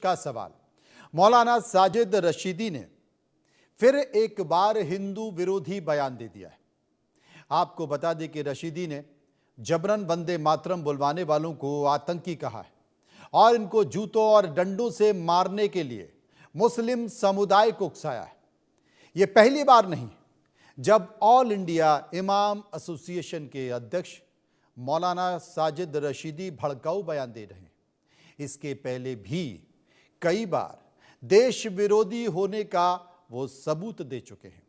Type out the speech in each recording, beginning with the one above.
का सवाल। मौलाना साजिद रशीदी ने फिर एक बार हिंदू विरोधी बयान दे दिया है। आपको बता दें कि रशीदी ने जबरन वंदे मातरम बुलवाने वालों को आतंकी कहा है और इनको जूतों और डंडों से मारने के लिए मुस्लिम समुदाय को उकसाया है। यह पहली बार नहीं जब ऑल इंडिया इमाम एसोसिएशन के अध्यक्ष मौलाना साजिद रशीदी भड़काऊ बयान दे रहे हैं। इसके पहले भी कई बार देश विरोधी होने का वो सबूत दे चुके हैं।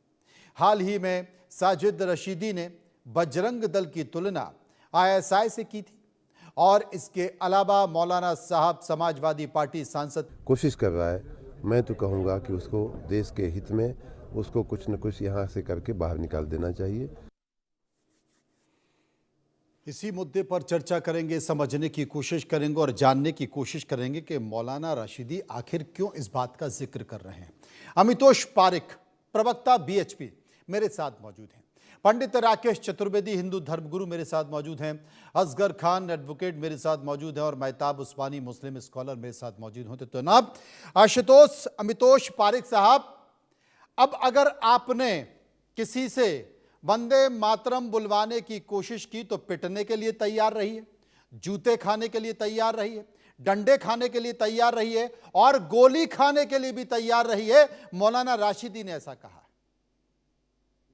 हाल ही में साजिद रशीदी ने बजरंग दल की तुलना आईएसआई से की थी और इसके अलावा मौलाना साहब समाजवादी पार्टी सांसद कोशिश कर रहा है। मैं तो कहूँगा कि उसको देश के हित में उसको कुछ न कुछ यहाँ से करके बाहर निकाल देना चाहिए। इसी मुद्दे पर चर्चा करेंगे, समझने की कोशिश करेंगे और जानने की कोशिश करेंगे कि मौलाना रशीदी आखिर क्यों इस बात का जिक्र कर रहे हैं। अमितोष पारिक, प्रवक्ता बीएचपी, मेरे साथ मौजूद हैं। पंडित राकेश चतुर्वेदी, हिंदू धर्मगुरु, मेरे साथ मौजूद हैं। असगर खान, एडवोकेट, मेरे साथ मौजूद हैं और महताब उस्मानी, मुस्लिम स्कॉलर, मेरे साथ मौजूद होते। तो जनाब अमितोष पारिक साहब, अब अगर आपने किसी से वंदे मातरम बुलवाने की कोशिश की तो पिटने के लिए तैयार रही है, जूते खाने के लिए तैयार रही है, डंडे खाने के लिए तैयार रही है और गोली खाने के लिए भी तैयार रही है। मौलाना राशिदी ने ऐसा कहा।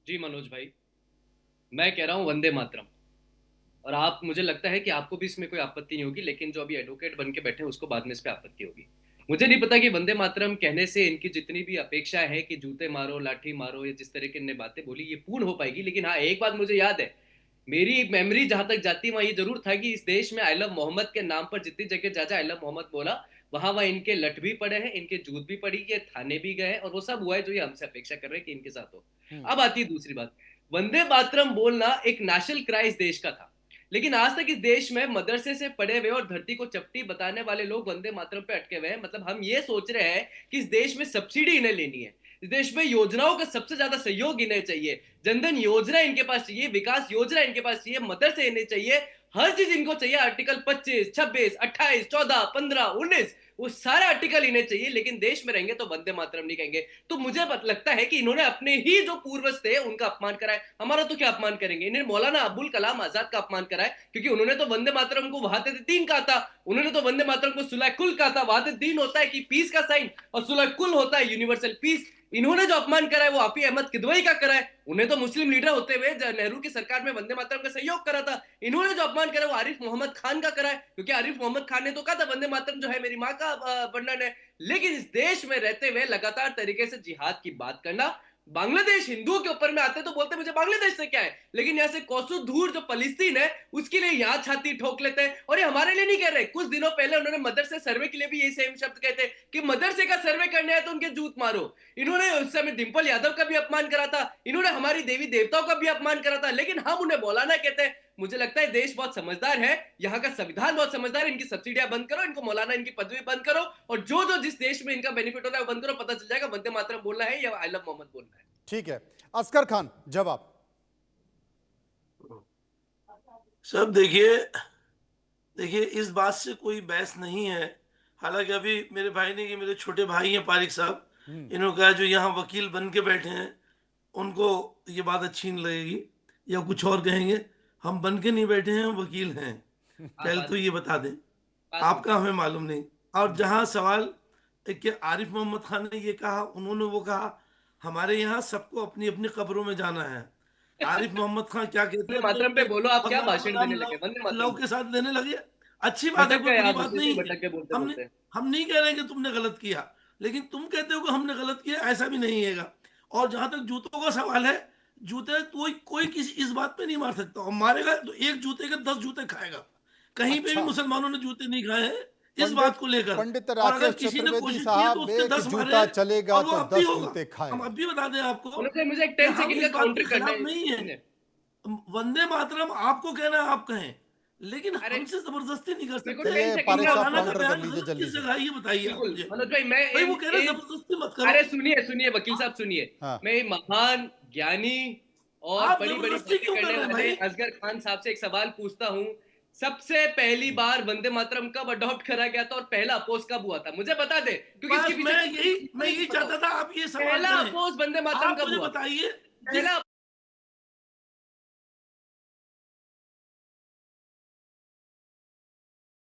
जी मनोज भाई, मैं कह रहा हूं वंदे मातरम, और आप, मुझे लगता है कि आपको भी इसमें कोई आपत्ति नहीं होगी, लेकिन जो अभी एडवोकेट बन के बैठे हैं उसको बाद में इस पे आपत्ति होगी। मुझे नहीं पता कि वंदे मातरम कहने से इनकी जितनी भी अपेक्षा है कि जूते मारो, लाठी मारो, ये जिस तरह की इनने बातें बोली, ये पूर्ण हो पाएगी। लेकिन हाँ, एक बात मुझे याद है, मेरी मेमोरी जहां तक जाती है वहां ये जरूर था कि इस देश में आई लव मोहम्मद के नाम पर जितनी जगह जाजा आई लव मोहम्मद बोला, वहां वहां इनके लठ भी पड़े हैं, इनके जूत भी पड़ी है, थाने भी गए, और वो सब हुआ है जो ये हमसे अपेक्षा कर रहे हैं कि इनके साथ हो। अब आती है दूसरी बात। वंदे मातरम बोलना एक नेशनल क्राई इस देश का था, लेकिन आज तक इस देश में मदरसे से पढ़े हुए और धरती को चपटी बताने वाले लोग वंदे मातरम पे अटके हुए हैं। मतलब हम ये सोच रहे हैं कि इस देश में सब्सिडी इन्हें लेनी है, इस देश में योजनाओं का सबसे ज्यादा सहयोग इन्हें चाहिए, जनधन योजना इनके पास चाहिए, विकास योजना इनके पास चाहिए, मदरसे इन्हें चाहिए, हर चीज इनको चाहिए। आर्टिकल 25, 26, 28, 14, 15, 19, वो सारे आर्टिकल इन्हें चाहिए, लेकिन देश में रहेंगे तो वंदे मातरम नहीं कहेंगे। तो मुझे लगता है कि इन्होंने अपने ही जो पूर्वज थे उनका अपमान करा है। हमारा तो क्या अपमान करेंगे, इन्हें मौलाना अबुल कलाम आजाद का अपमान करा है, क्योंकि उन्होंने तो वंदे मातरम को वहाते दीन कहा था, उन्होंने तो वंदे मातरम को सुलह कुल कहा था। वहाते दीन होता है कि पीस का साइन और सुलह कुल होता है यूनिवर्सल पीस। इन्होंने जो अपमान करा है वो आफी अहमद किदवई का करा है। उन्हें तो मुस्लिम लीडर होते हुए नेहरू की सरकार में वंदे मातरम का सहयोग करा था। इन्होंने जो अपमान करा वो आरिफ मोहम्मद खान का करा है, क्योंकि आरिफ मोहम्मद खान ने तो कहा था वंदे मातरम जो है मेरी माँ का वर्णन है। लेकिन इस देश में रहते हुए लगातार तरीके से जिहाद की बात करना, बांग्लादेश हिंदुओं के ऊपर में आते तो बोलते मुझे बांग्लादेश से क्या है, लेकिन यहाँ से कोसो दूर जो फलस्तीन है उसके लिए यहाँ छाती ठोक लेते हैं। और ये हमारे लिए नहीं कह रहे, कुछ दिनों पहले उन्होंने मदरसे सर्वे के लिए भी यही सेम शब्द कहते कि मदरसे का सर्वे करने है तो उनके जूत मारो। इन्होंने उस समय डिंपल यादव का भी अपमान करा था, इन्होंने हमारी देवी देवताओं का भी अपमान करा था, लेकिन हम उन्हें मौलाना कहते हैं। मुझे लगता है देश बहुत समझदार है, यहाँ का संविधान बहुत समझदार है। इनकी सब्सिडियां बंद करो, इनको मौलाना इनकी पदवी बंद करो, और जो जिस देश में इनका बेनिफिट होता है वो बंद करो। पता चल जाएगा वंदे मातरम बोलना है या आई लव मोहम्मद बोलना है। ठीक है, असगर खान, जवाब। सब देखिए इस बात से कोई बहस नहीं है। हालांकि अभी मेरे भाई ने, कि मेरे छोटे भाई हैं पारिक साहब, इन्होंने कहा जो यहाँ वकील बन के बैठे हैं उनको ये बात अच्छी नहीं लगेगी या कुछ और कहेंगे। हम बन के नहीं बैठे हैं, हम वकील हैं, पहले तो ये बता दें, आपका हमें मालूम नहीं। और जहाँ सवाल कि आरिफ मोहम्मद खान ने ये कहा, उन्होंने वो कहा हमारे यहाँ सबको अपनी अपनी कब्रों में जाना है। आरिफ मोहम्मद खान क्या कहते हैं, मातरम पे बोलो, आप क्या भाषण देने लगे, वंदे मातरम लव के साथ देने लगे। अच्छी बात है, कोई बुरी बात नहीं है। हम नहीं कह रहे कि तुमने गलत किया, लेकिन तुम कहते हो कि हमने गलत किया, ऐसा भी नहीं है। और जहां तक जूतों का सवाल है, जूते कोई किसी इस बात पे नहीं मार सकता, और मारेगा तो एक जूते के 10 जूते खाएगा। कहीं पे भी मुसलमानों ने जूते नहीं खाए हैं इस बात को लेकर। पंडित और अगर राकेश किसी ने चतुर्वेदी कोशिश की है तो साहब, उसके 10 जूता मारे, चलेगा और वो तो अब भी 10 होगा। जूते खाएगा। हम अब भी बता दें आपको, मुझे एक 10 सेकंड का काउंटर करना है। नहीं है वंदे मातरम आपको कहना है आप कहें, लेकिन हमसे जबरदस्ती नहीं कर सकते। किस जगह ये बताइए आप मुझे। मनोज भाई, मैं वो कह रहे जबरदस्ती मत करो। अरे सुनिए वकील साहब सुनिए, मैं महान ज्ञानी और बड़ी बड़ी बातें करने वाले असगर खान साहब से एक सवाल पूछता हूं सबसे पहली बार वंदे मातरम कब अडॉप्ट करा गया था और पहला अपोज कब हुआ था, मुझे बता दे, क्योंकि बस इसके मैं यही चाहता था आप ये सवाल पहला करें। अपोज वंदे मातरम आप कब मुझे हुआ? बताइए पहला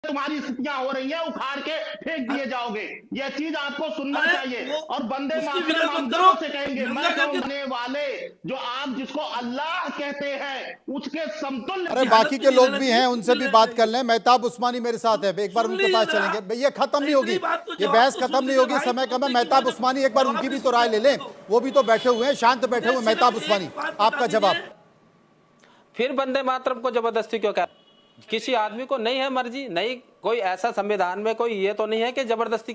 तुम्हारी स्थितियां हो रही है, उखाड़ के फेंक दिए जाओगे, यह चीज आपको सुनना अरे चाहिए। वो और बंदे उसकी मातरम विरोध हम मत गर्व करो। से कहेंगे, दंगा मैं करके कहने वाले जो आप जिसको अल्लाह कहते हैं उसके समतुल्य अरे भी बाकी हालत के में लोग रहना भी चाहिए। हैं, उनसे भी बात कर लें। मेहताब उस्मानी मेरे साथ है, एक बार सुन उनके लीजिए पास जरा। चलेंगे। भाई ये खत्म नहीं होगी, इतनी बात तो ये जवाब बहस तो खत्म सुन नहीं लीजिए होगी, भाई, समय कम है। तो मेहताब जवाब उस्मानी एक बार तो उनकी भी सुन तो राय ले लीजिए। लें, वो भी तो बैठे हुए हैं, शांत बैठे हुए। सिर्फ मेहताब एक उस्मानी बात बता आपका जवाब। दीजिए। फिर वंदे मातरम को जबरदस्ती क्यों कह, किसी आदमी को नहीं है मर्जी, नहीं कोई ऐसा संविधान में कोई ये तो नहीं है कि जबरदस्ती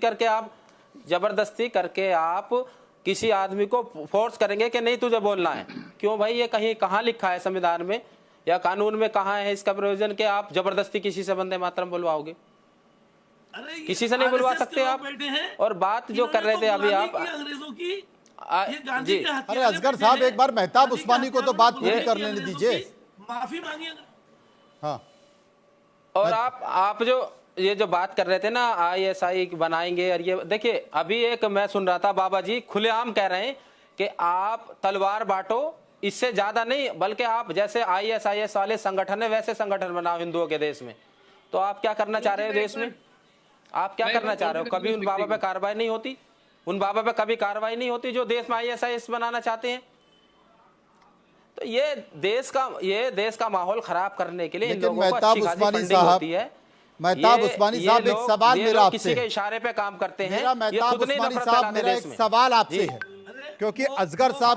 करके आप किसी आदमी को फोर्स करेंगे कि नहीं तुझे बोलना है। क्यों भाई, ये कहीं कहाँ लिखा है संविधान में या कानून में कहाँ है इसका प्रोविजन कि आप जबरदस्ती किसी से वंदे मातरम बुलवाओगे? अरे ये किसी से नहीं बुलवा RSS के सकते लोग आप। बैठे हैं। और बात जो कर रहे थे अभी इन्होंने आप तो गुलामी की अंग्रेजों की, ये जी। गांधी के अरे असगर साहब, एक बार मेहताब उस्मानी को तो बात पूरी कर लेने दीजिए। माफी मांगिए। हाँ, और आप जो ये जो बात कर रहे थे ना ISI बनाएंगे, और ये देखिए अभी एक मैं सुन रहा था बाबा जी खुलेआम कह रहे हैं कि आप तलवार बांटो, इससे ज्यादा नहीं, बल्कि आप जैसे ISIS वाले संगठन है वैसे संगठन बनाओ हिंदुओं के देश में। तो आप क्या करना चाह रहे हो देश में? आप क्या करना चाह रहे हो? कभी उन बाबा पे कार्रवाई नहीं होती, उन बाबा पे कभी कार्रवाई नहीं होती जो देश में ISIS बनाना चाहते हैं। तो ये देश का माहौल खराब करने के लिए इन लेकिन लोगों को मेहताब अच्छी खासी उस्मानी फंडिंग साहब, होती है। मेहताब उस्मानी साहब, एक सवाल मेरा आपसे किसी के है। इशारे पे काम करते हैं, मेरा ये मेहताब खुद नहीं उस्मानी नफरत साहब, फैलाते मेरा देश एक में। सवाल आपसे जी। है, क्योंकि असगर साहब